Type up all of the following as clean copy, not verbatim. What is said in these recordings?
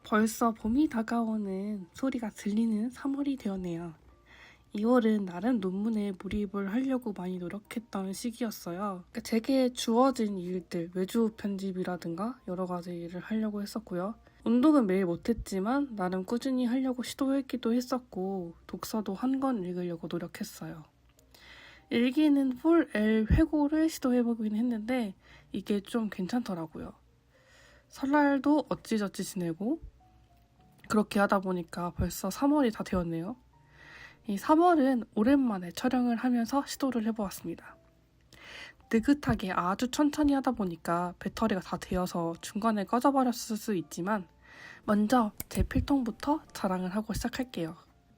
벌써 봄이 다가오는 소리가 들리는 3월이 되었네요. 2월은 나름 논문에 몰입을 하려고 많이 노력했던 시기였어요. 제게 주어진 일들, 외주 편집이라든가 여러 가지 일을 하려고 했었고요. 운동은 매일 못했지만 나름 꾸준히 하려고 시도했기도 했었고 독서도 한 권 읽으려고 노력했어요. 일기는 풀 L 회고를 시도해보긴 했는데 이게 좀 괜찮더라고요. 설날도 어찌저찌 지내고 그렇게 하다 보니까 벌써 3월이 다 되었네요. 이 3월은 오랜만에 촬영을 하면서 시도를 해보았습니다. 느긋하게 아주 천천히 하다 보니까 배터리가 다 되어서 중간에 꺼져버렸을 수 있지만 먼저 제 필통부터 자랑을 하고 시작할게요.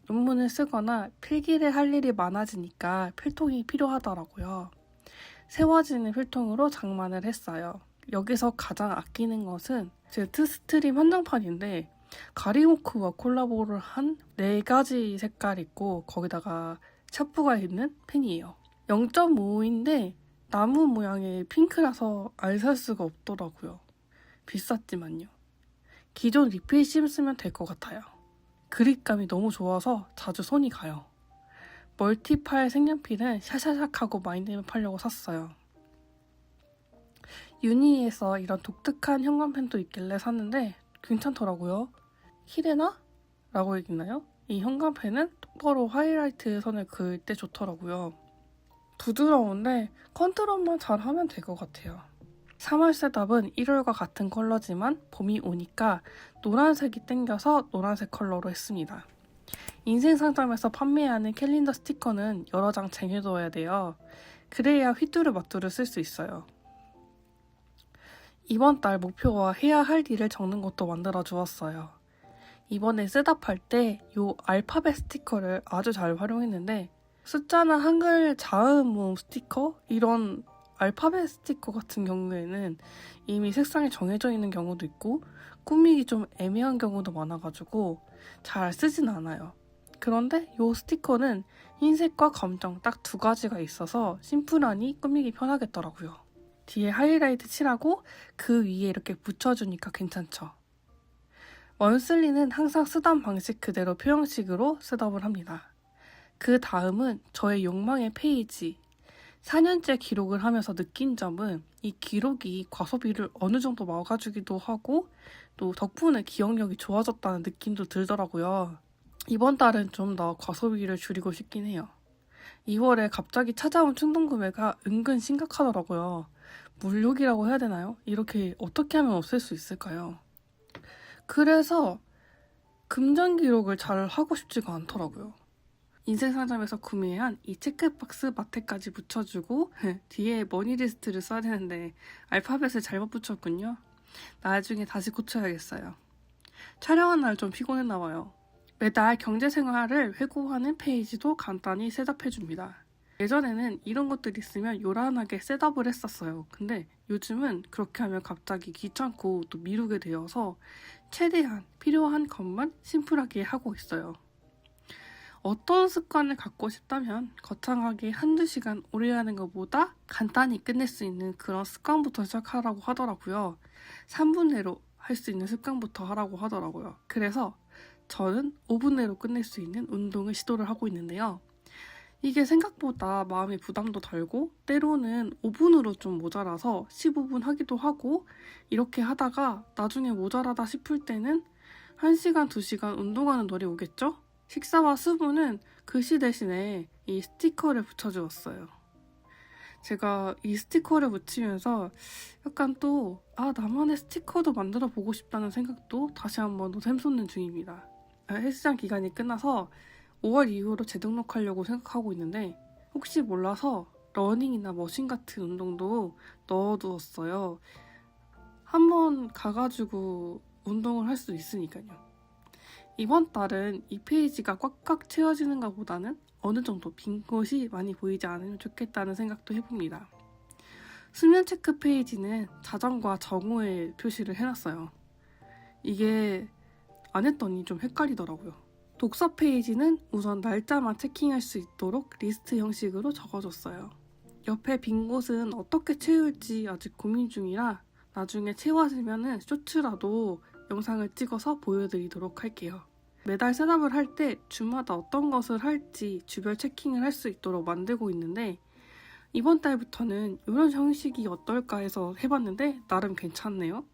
논문을 쓰거나 필기를 할 일이 많아지니까 필통이 필요하더라고요. 세워지는 필통으로 장만을 했어요. 여기서 가장 아끼는 것은 제트스트림 한정판인데 가리모크와 콜라보를 한 4가지 색깔 있고 거기다가 샤프가 있는 펜이에요. 0.5인데 나무 모양의 핑크라서 안 살 수가 없더라고요. 비쌌지만요. 기존 리필 심 쓰면 될 것 같아요. 그립감이 너무 좋아서 자주 손이 가요. 멀티팔 색연필은 샤샤샥하고 마인드맵 하려고 샀어요. 유니에서 이런 독특한 형광펜도 있길래 샀는데 괜찮더라고요. 히레나? 라고 읽나요? 이 형광펜은 똑바로 하이라이트 선을 그을 때 좋더라고요. 부드러운데 컨트롤만 잘하면 될 것 같아요. 3월 셋업은 1월과 같은 컬러지만 봄이 오니까 노란색이 땡겨서 노란색 컬러로 했습니다. 인생상점에서 판매하는 캘린더 스티커는 여러 장 쟁여둬야 돼요. 그래야 휘뚜루마뚜루 쓸 수 있어요. 이번 달 목표와 해야 할 일을 적는 것도 만들어 주었어요. 이번에 셋업할 때 이 알파벳 스티커를 아주 잘 활용했는데 숫자나 한글 자음 모음 스티커? 이런 알파벳 스티커 같은 경우에는 이미 색상이 정해져 있는 경우도 있고 꾸미기 좀 애매한 경우도 많아가지고 잘 쓰진 않아요. 그런데 이 스티커는 흰색과 검정 딱 2가지가 있어서 심플하니 꾸미기 편하겠더라고요. 뒤에 하이라이트 칠하고 그 위에 이렇게 붙여주니까 괜찮죠. 원슬리는 항상 쓰던 방식 그대로 표형식으로 셋업을 합니다. 그 다음은 저의 욕망의 페이지. 4년째 기록을 하면서 느낀 점은 이 기록이 과소비를 어느 정도 막아주기도 하고 또 덕분에 기억력이 좋아졌다는 느낌도 들더라고요. 이번 달은 좀 더 과소비를 줄이고 싶긴 해요. 2월에 갑자기 찾아온 충동구매가 은근 심각하더라고요. 물욕이라고 해야 되나요? 이렇게 어떻게 하면 없앨 수 있을까요? 그래서 금전 기록을 잘 하고 싶지가 않더라고요. 인생상점에서 구매한 이 체크박스 마테까지 붙여주고 뒤에 머니리스트를 써야 되는데 알파벳을 잘못 붙였군요. 나중에 다시 고쳐야겠어요. 촬영한 날 좀 피곤했나봐요. 매달 경제생활을 회고하는 페이지도 간단히 셋업해줍니다. 예전에는 이런 것들이 있으면 요란하게 셋업을 했었어요. 근데 요즘은 그렇게 하면 갑자기 귀찮고 또 미루게 되어서 최대한 필요한 것만 심플하게 하고 있어요. 어떤 습관을 갖고 싶다면 거창하게 1~2시간 오래 하는 것보다 간단히 끝낼 수 있는 그런 습관부터 시작하라고 하더라고요. 3분 내로 할 수 있는 습관부터 하라고 하더라고요. 그래서 저는 5분 내로 끝낼 수 있는 운동을 시도를 하고 있는데요. 이게 생각보다 마음의 부담도 덜고 때로는 5분으로 좀 모자라서 15분 하기도 하고 이렇게 하다가 나중에 모자라다 싶을 때는 1시간, 2시간 운동하는 날이 오겠죠? 식사와 수분은 글씨 대신에 이 스티커를 붙여주었어요. 제가 이 스티커를 붙이면서 약간 또 나만의 스티커도 만들어 보고 싶다는 생각도 다시 한번 또 샘솟는 중입니다. 헬스장 기간이 끝나서 5월 이후로 재등록하려고 생각하고 있는데 혹시 몰라서 러닝이나 머신 같은 운동도 넣어두었어요. 한번 가가지고 운동을 할 수 있으니까요. 이번 달은 이 페이지가 꽉꽉 채워지는 것보다는 어느 정도 빈 곳이 많이 보이지 않으면 좋겠다는 생각도 해봅니다. 수면 체크 페이지는 자정과 정오에 표시를 해놨어요. 이게 안 했더니 좀 헷갈리더라고요. 독서 페이지는 우선 날짜만 체킹할 수 있도록 리스트 형식으로 적어줬어요. 옆에 빈 곳은 어떻게 채울지 아직 고민 중이라 나중에 채워지면은 쇼츠라도 영상을 찍어서 보여드리도록 할게요. 매달 셋업을 할 때 주마다 어떤 것을 할지 주별 체킹을 할 수 있도록 만들고 있는데 이번 달부터는 이런 형식이 어떨까 해서 해봤는데 나름 괜찮네요.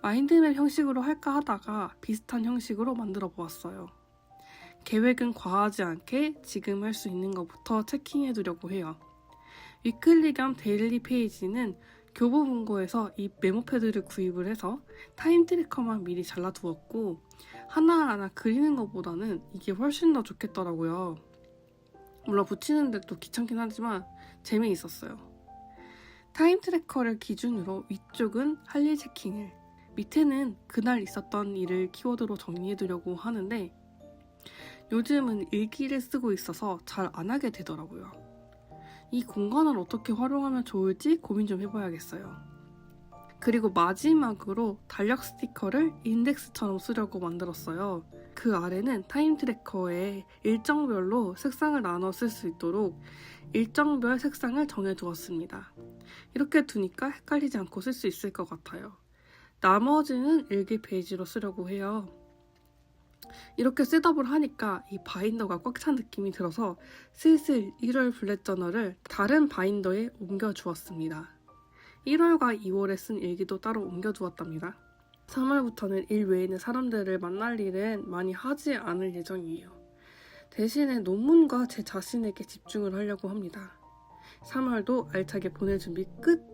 마인드맵 형식으로 할까 하다가 비슷한 형식으로 만들어 보았어요. 계획은 과하지 않게 지금 할 수 있는 것부터 체킹해 두려고 해요. 위클리 겸 데일리 페이지는 교보문고에서 이 메모패드를 구입을 해서 타임 트래커만 미리 잘라두었고 하나하나 그리는 것보다는 이게 훨씬 더 좋겠더라고요. 물론 붙이는데 또 귀찮긴 하지만 재미있었어요. 타임 트래커를 기준으로 위쪽은 할 일 체킹을, 밑에는 그날 있었던 일을 키워드로 정리해두려고 하는데 요즘은 일기를 쓰고 있어서 잘 안 하게 되더라고요. 이 공간을 어떻게 활용하면 좋을지 고민 좀 해봐야겠어요. 그리고 마지막으로 달력 스티커를 인덱스처럼 쓰려고 만들었어요. 그 아래는 타임 트래커에 일정별로 색상을 나눠 쓸 수 있도록 일정별 색상을 정해두었습니다. 이렇게 두니까 헷갈리지 않고 쓸 수 있을 것 같아요. 나머지는 일기 페이지로 쓰려고 해요. 이렇게 셋업을 하니까 이 바인더가 꽉 찬 느낌이 들어서 슬슬 1월 블랙 저널을 다른 바인더에 옮겨 주었습니다. 1월과 2월에 쓴 일기도 따로 옮겨 두었답니다. 3월부터는 일 외에 있는 사람들을 만날 일은 많이 하지 않을 예정이에요. 대신에 논문과 제 자신에게 집중을 하려고 합니다. 3월도 알차게 보낼 준비 끝!